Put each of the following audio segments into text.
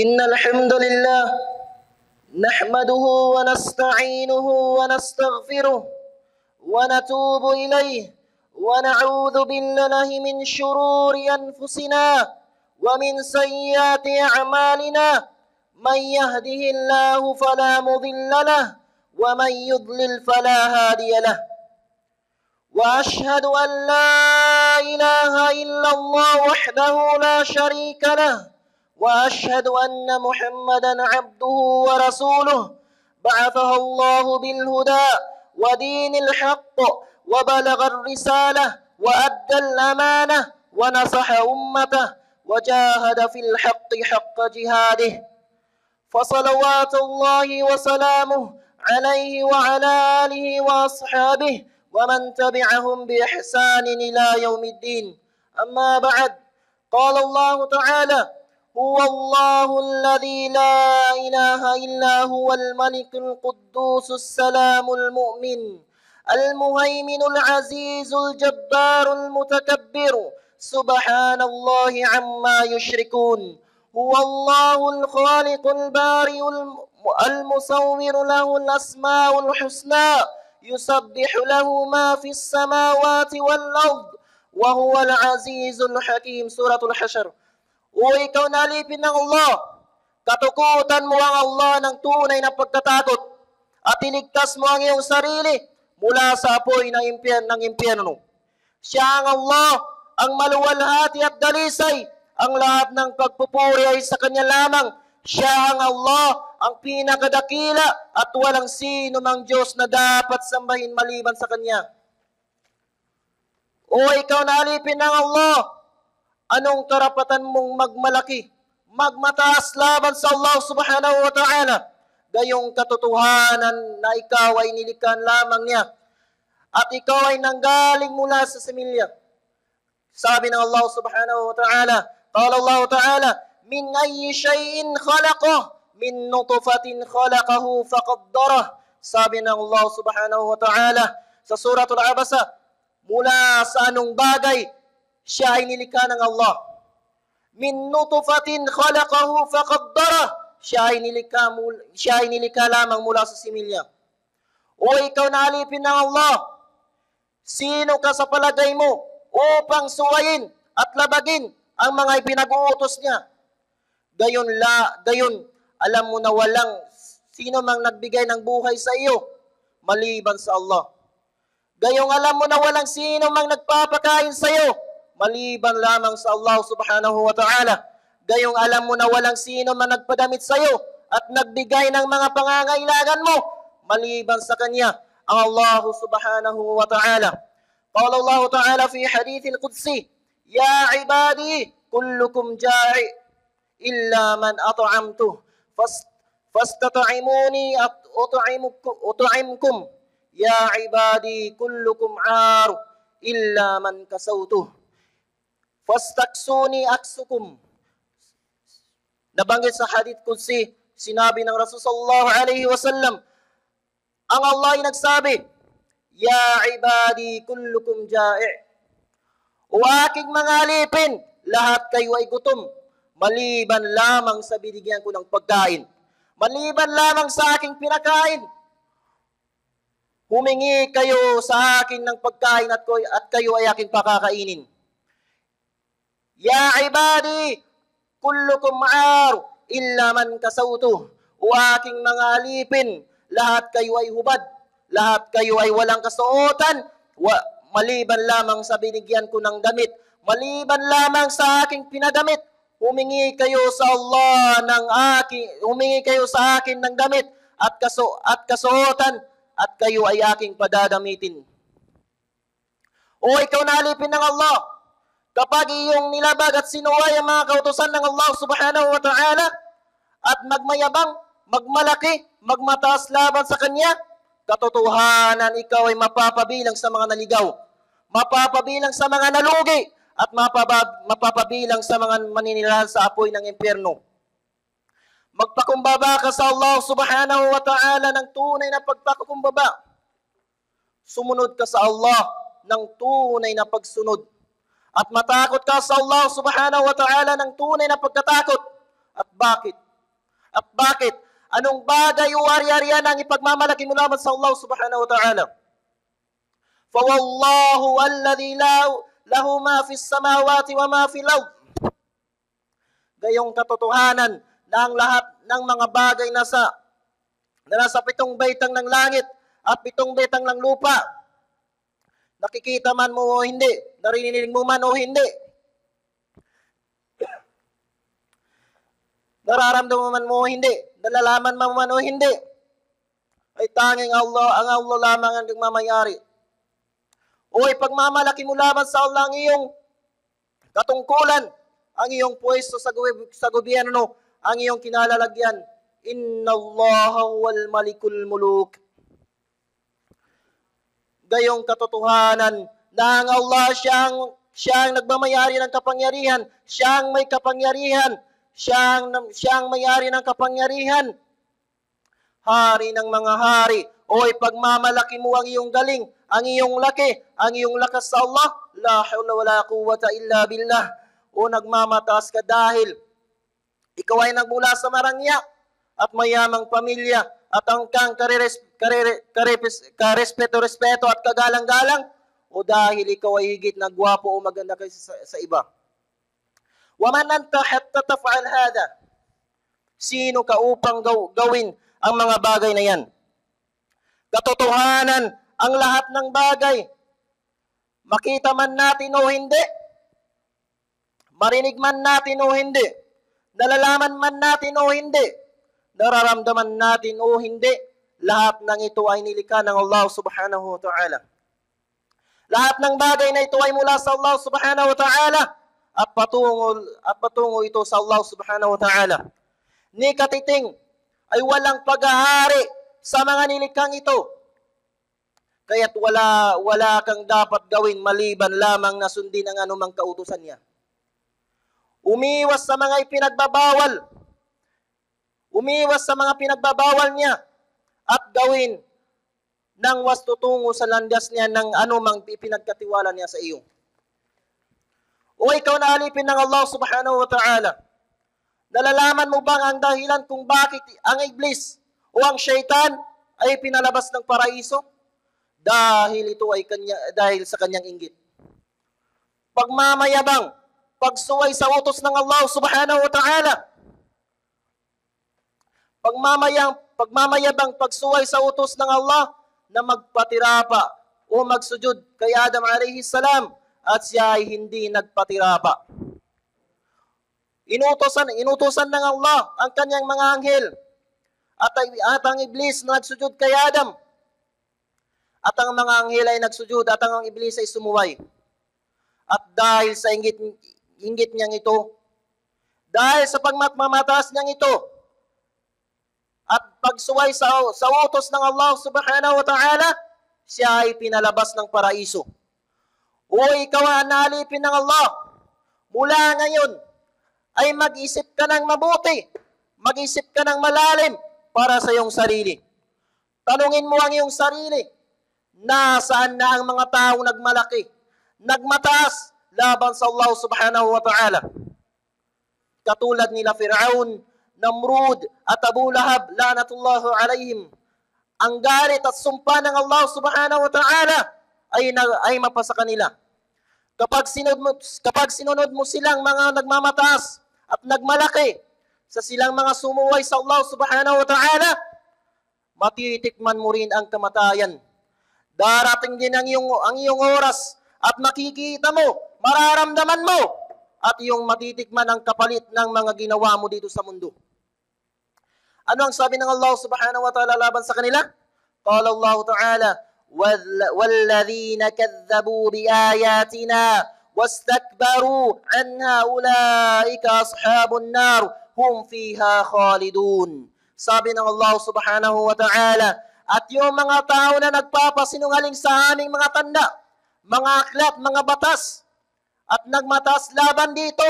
إن الحمد لله نحمده ونستعينه ونستغفره ونتوب إليه ونعوذ بالله من شرور أنفسنا ومن سيئات أعمالنا من يهده الله فلا مضل له ومن يضلل فلا هادي له وأشهد أن لا إله إلا الله وحده لا شريك له وأشهد أن محمدا عبده ورسوله بعثه الله بالهدى ودين الحق وبلغ الرسالة وأدى الأمانة ونصح أمته وجاهد في الحق حق جهاده فصلوات الله وسلامه عليه وعلى آله وأصحابه ومن تبعهم بإحسان إلى يوم الدين. أما بعد، قال الله تعالى: هو الله الذي لا إله إلا هو الملك القدوس السلام المؤمن المهيمن العزيز الجبار المتكبر سبحان الله عما يشركون. هو الله الخالق البارئ المصور له الأسماء الحسنى يسبح له ما في السماوات والأرض وهو العزيز الحكيم. Surah Al-Hashr. O ikaw na alipin ng Allah, katukutan mo ang Allah ng tunay na pagkatakot at iligtas mo ang iyong sarili mula sa apoy ng impyerno. Siya ang Allah, ang maluwalhati at dalisay. Ang lahat ng pagpupuri ay sa Kanya lamang. Siya ang Allah, ang pinakadakila at walang sino mang Diyos na dapat sambahin maliban sa Kanya. O ikaw na alipin ng Allah, anong karapatan mong magmalaki, magmataas laban sa Allah subhanahu wa ta'ala? Gayong katotohanan na ikaw ay nilikhan lamang niya at ikaw ay nanggaling mula sa similya. Sabi ng Allah subhanahu wa ta'ala, qala Allah ta'ala, min ayyi shay'in khalaqah, min nutfatin khalaqahu faqaddarah. Sabi ng Allah subhanahu wa ta'ala sa Suratul Abasa, mula sa anong bagay siya ay nilikha ng Allah. Min nutfatin khalaqahu faqaddarah. Siya ay nilikha lamang mula sa similya. O ikaw na alipin ng Allah, sino ka sa palagay mo upang suwayin at labagin ang mga ipinag-uutos niya? Gayon, alam mo na walang sino mang nagbigay ng buhay sa iyo maliban sa Allah. Gayong alam mo na walang sino mang nagpapakain sa iyo maliban lamang sa Allah subhanahu wa ta'ala. Gayong alam mo na walang sino man nagpadamit sa iyo at nagbigay ng mga pangangailangan mo maliban sa Kanya, ang Allah subhanahu wa ta'ala. Qala Allah ta'ala fi hadith al-Qudsi, ya ibadi kullukum ja'i illa man at'amtuh fastat'imuni ut'imkum. Ya ibadi kullukum 'ar illa man kasawtuh fastaksuni aksukum. Nabanggit sa hadith Qudsi, sinabi ng Rasul sallallahu alaihi wasallam, ang Allah ay nagsabi, ya ibadi kullukum ja'i. O aking mga alipin, lahat kayo ay gutom, maliban lamang sa binigyan ko ng pagkain, maliban lamang sa aking pinakain. Humingi kayo sa akin ng pagkain at kayo ay aking pakakainin. Ya ibadi, kullukum 'ar illa man kasawtuh. O aking mga alipin, lahat kayo ay hubad, lahat kayo ay walang kasuotan, maliban lamang sa binigyan ko ng damit, maliban lamang sa aking pinadamit. Humingi kayo sa Allah humingi kayo sa akin ng damit at kasuotan, at kayo ay aking padadamitin. O ikaw na alipin ng Allah, kapag iyong nilabag at sinuway ang mga kautusan ng Allah subhanahu wa ta'ala at magmayabang, magmalaki, magmataas laban sa Kanya, katotohanan ikaw ay mapapabilang sa mga naligaw, mapapabilang sa mga nalugi, at mapapabilang sa mga maninilahan sa apoy ng impyerno. Magpakumbaba ka sa Allah subhanahu wa ta'ala ng tunay na pagpakumbaba. Sumunod ka sa Allah ng tunay na pagsunod. At matakot ka sa Allah subhanahu wa ta'ala ng tunay na pagkatakot. At bakit? At bakit? Anong bagay o ari-arian ang ipagmamalaki mo lamang sa Allah subhanahu wa ta'ala? فَوَاللَّهُ وَالَّذِي لَهُ مَا فِي السَّمَاوَاتِ وَمَا فِي الْأَرْضِ. Gayong katotohanan na ang lahat ng mga bagay na nasa 7 baitang ng langit at 7 baitang ng lupa, nakikita man mo o hindi, narinig mo man o hindi, nararamdaman mo o hindi, nalalaman mo man o hindi, ay tanging Allah, ang Allah lamang ang nagmamayari. O ipagmamalaki mo lamang sa Allah ang iyong katungkulan, ang iyong pwesto sa gobyerno, ang iyong kinalalagyan. Inna Allah huwal malikul muluk. Gayong katotohanan na ang Allah siyang nagmamayari ng kapangyarihan, siyang may kapangyarihan, siyang may-ari ng kapangyarihan, hari ng mga hari. O ipagmamalaki mo ang iyong galing, ang iyong laki, ang iyong lakas sa Allah. La hawla wala quwwata illa billah. O nagmamataas ka dahil ikaw ay nagmula sa marangya at mayamang pamilya at ang kang karespeto at kagalang-galang, o dahil ikaw ay higit na gwapo o maganda kaysa sa iba. Waman anta hatta taf'al hada. Sino ka upang gawin ang mga bagay na yan? Katotohanan, ang lahat ng bagay, makita man natin o hindi, marinig man natin o hindi, nalalaman man natin o hindi, nararamdaman natin o hindi, lahat ng ito ay nilikha ng Allah subhanahu wa ta'ala. Lahat ng bagay na ito ay mula sa Allah subhanahu wa ta'ala at patungo ito sa Allah subhanahu wa ta'ala. Ni katiting ay walang paghahari sa mga nilikhang ito. Kaya't wala kang dapat gawin maliban lamang na sundin ang anumang kautusan niya. Umiwas sa mga ipinagbabawal. Umiwas sa mga pinagbabawal niya at gawin ng wastutungo sa landas niya ng anumang ipinagkatiwala niya sa iyo. O ikaw na alipin ng Allah subhanahu wa ta'ala, nalalaman mo bang ang dahilan kung bakit ang iblis o ang syaitan ay pinalabas ng paraiso? Dahil ito ay dahil sa kanyang inggit. Pagmamayabang, pagsuway sa utos ng Allah subhanahu wa ta'ala. Pagmamayabang, pagsuway sa utos ng Allah na magpatirapa o magsujud kay Adam alayhi salam at siya ay hindi nagpatirapa. Inutosan ng Allah ang kanyang mga anghel at ang iblis na nagsujud kay Adam. At ang mga anghel ay nagsujud at ang iblis ay sumuway. At dahil sa inggit niyang ito, dahil sa pagmamataas niyang ito, at pagsuway sa utos ng Allah subhanahu wa ta'ala, siya ay pinalabas ng paraiso. O ikaw ang nalipin ng Allah, mula ngayon ay mag-isip ka ng mabuti, mag-isip ka ng malalim para sa iyong sarili. Tanungin mo ang iyong sarili, nasaan na ang mga taong nagmalaki, nagmataas laban sa Allah subhanahu wa ta'ala? Katulad nila Fir'aun, Namrud at Abu Lahab, lanatullahu alayhim. Ang galit at sumpa ng Allah subhanahu wa ta'ala ay mapasa kanila. Kapag sinunod mo silang mga nagmamataas at nagmalaki sa silang mga sumuway sa Allah subhanahu wa ta'ala, matitikman mo rin ang kamatayan. Darating din ang iyong oras at makikita mo, mararamdaman mo, at iyong matitikman ang kapalit ng mga ginawa mo dito sa mundo. Ano ang sabi ng Allah subhanahu wa ta'ala laban sa kanila? Qala Allah ta'ala, وَالَّذِينَ كَذَّبُوا بِآيَاتِنَا وَاسْتَكْبَرُوا عَنْهَا أُولَٰئِكَ أَصْحَابُ النَّارِ هُمْ فِيهَا خَالِدُونَ. Sabi ng Allah subhanahu wa ta'ala, at yung mga tao na nagpapasinungaling sa aming mga tanda, mga aklat, mga batas, at nagmatas laban dito,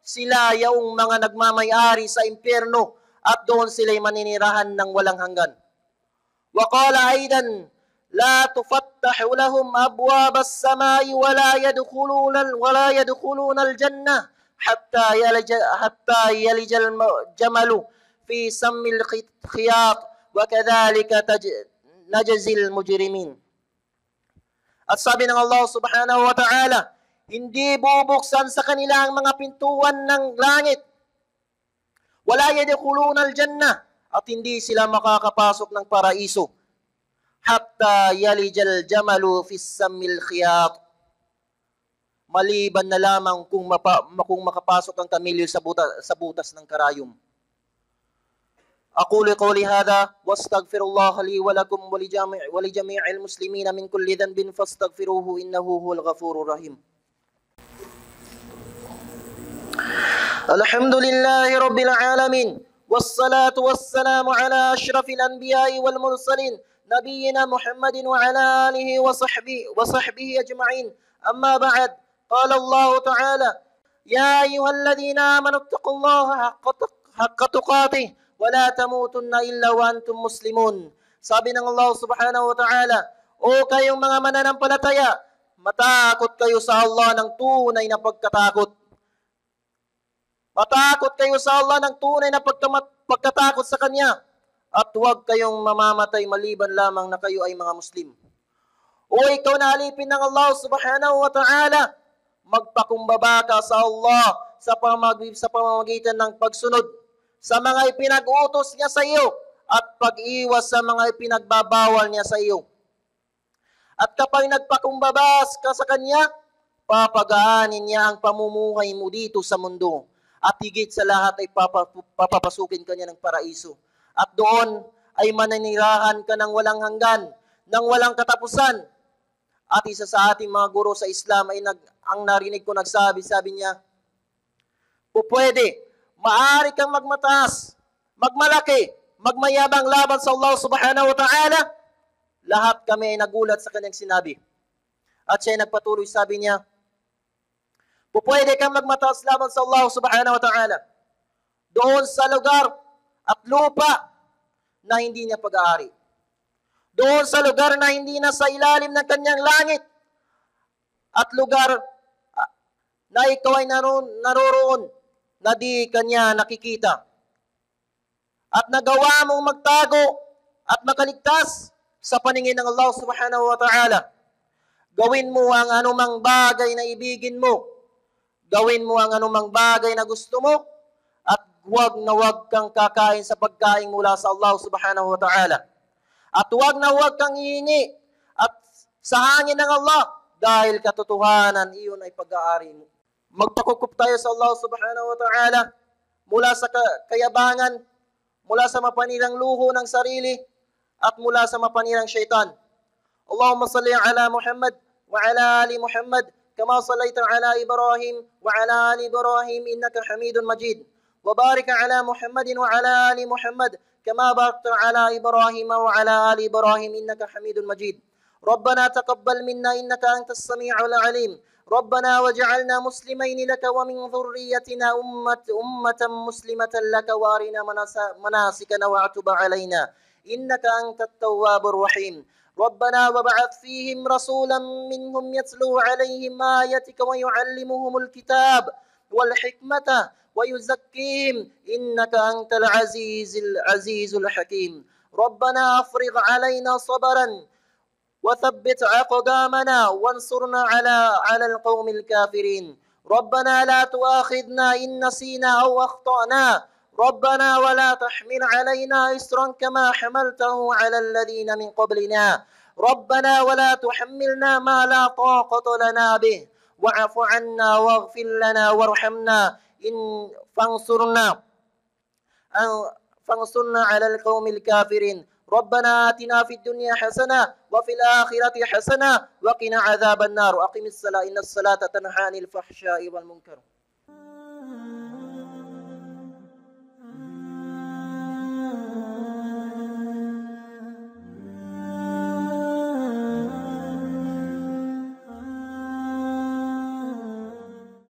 sila yung mga nagmamayari sa impyerno at doon sila'y maninirahan ng walang hanggan. Wa qala aidan, la tufattahu lahum abwab as-samai wa la yadkhuluna al-jannah hatta yalija al-jamalu في سم الخياط وكذلك نجزي المجرمين. At sabi ng Allah subhanahu wa ta'ala, hindi bubuksan sa kanila ang mga pintuan ng langit. Wala yadkhuluna al-jannah, at hindi sila makakapasok ng paraiso. Hatta yalijal jamalu fis sammil khiyat. Maliban na lamang kung makapasok ang kamilyo sa butas ng karayom. أقول قولي هذا واستغفر الله لي ولكم ولجميع المسلمين من كل ذنب فاستغفروه إنه هو الغفور الرحيم. الحمد لله رب العالمين والصلاة والسلام على أشرف الأنبياء والمرسلين نبينا محمد وعلى آله وصحبه أجمعين. أما بعد، قال الله تعالى: يا أيها الذين آمنوا اتقوا الله حق تقاته ولا تموتن إلا وأنتم مسلمون. Sabi ng Allah subhanahu wa ta'ala, o kayong mga mananampalataya, matakot kayo sa Allah ng tunay na pagkatakot. Matakot kayo sa Allah ng tunay na pagkatakot sa Kanya, at huwag kayong mamamatay maliban lamang na kayo ay mga Muslim. O ikaw na alipin ng Allah subhanahu wa ta'ala, magpakumbaba ka sa Allah sa pamamagitan ng pagsunod sa mga ipinag-utos niya sa iyo at pag-iwas sa mga ipinagbabawal niya sa iyo. At kapag nagpakumbabas ka sa Kanya, papagaanin niya ang pamumuhay mo dito sa mundo. At higit sa lahat ay papapasukin ka niya ng paraiso. At doon ay mananirahan ka ng walang hanggan, ng walang katapusan. At isa sa ating mga guro sa Islam ay ang narinig ko sabi niya, pwede, maaari kang magmataas, magmalaki, magmayabang laban sa Allah subhanahu wa ta'ala. Lahat kami ay nagulat sa kanyang sinabi. At siya ay nagpatuloy, sabi niya, pwede kang magmataas laban sa Allah subhanahu wa ta'ala doon sa lugar at lupa na hindi niya pag-aari. Doon sa lugar na hindi na sa ilalim ng kanyang langit at lugar na ikaw ay naroroon na di Kanya nakikita. At nagawa mong magtago at makaligtas sa paningin ng Allah subhanahu wa ta'ala. Gawin mo ang anumang bagay na ibigin mo. Gawin mo ang anumang bagay na gusto mo. At huwag na huwag kang kakain sa pagkain mula sa Allah subhanahu wa ta'ala. At huwag na huwag kang hihingi at sa hangin ng Allah, dahil katotohanan iyon ay pag-aari mo. Magpakukup tayo sa Allah subhanahu wa ta'ala mula sa kayabangan, mula sa mapanirang luho ng sarili, at mula sa mapanirang syaitan. Allahumma salli ala Muhammad wa ala ali Muhammad kama sallaita ala Ibrahim wa ala ali Ibrahim innaka Hamidun Majid. Wa barik ala Muhammadin wa ala ali Muhammad kama barakta ala Ibrahim wa ala ali Ibrahim innaka Hamidun Majid. ربنا تقبل منا إنك أنت السميع العليم. ربنا وجعلنا مسلمين لك ومن ذريتنا أمة مسلمة لك وارنا مناسكنا واتب علينا إنك أنت التواب الرحيم. ربنا وبعث فيهم رسولا منهم يتلو عليهم آياتك ويعلمهم الكتاب والحكمة ويزكيهم إنك أنت العزيز الحكيم. ربنا أفرغ علينا صبرا وثبت أقدامنا وانصرنا على القوم الكافرين. ربنا لا تؤاخذنا إن نسينا أو أخطأنا. ربنا ولا تحمل علينا إصرا كما حملته على الذين من قبلنا. ربنا ولا تحملنا ما لا طاقة لنا به واعف عنا واغفر لنا وارحمنا فانصرنا على القوم الكافرين. ربنا آتنا في الدنيا حسنة وفي الآخرة حسنة وقنا عذاب النار. أقم الصلاة إن الصلاة تنهى عن الفحشاء والمنكر.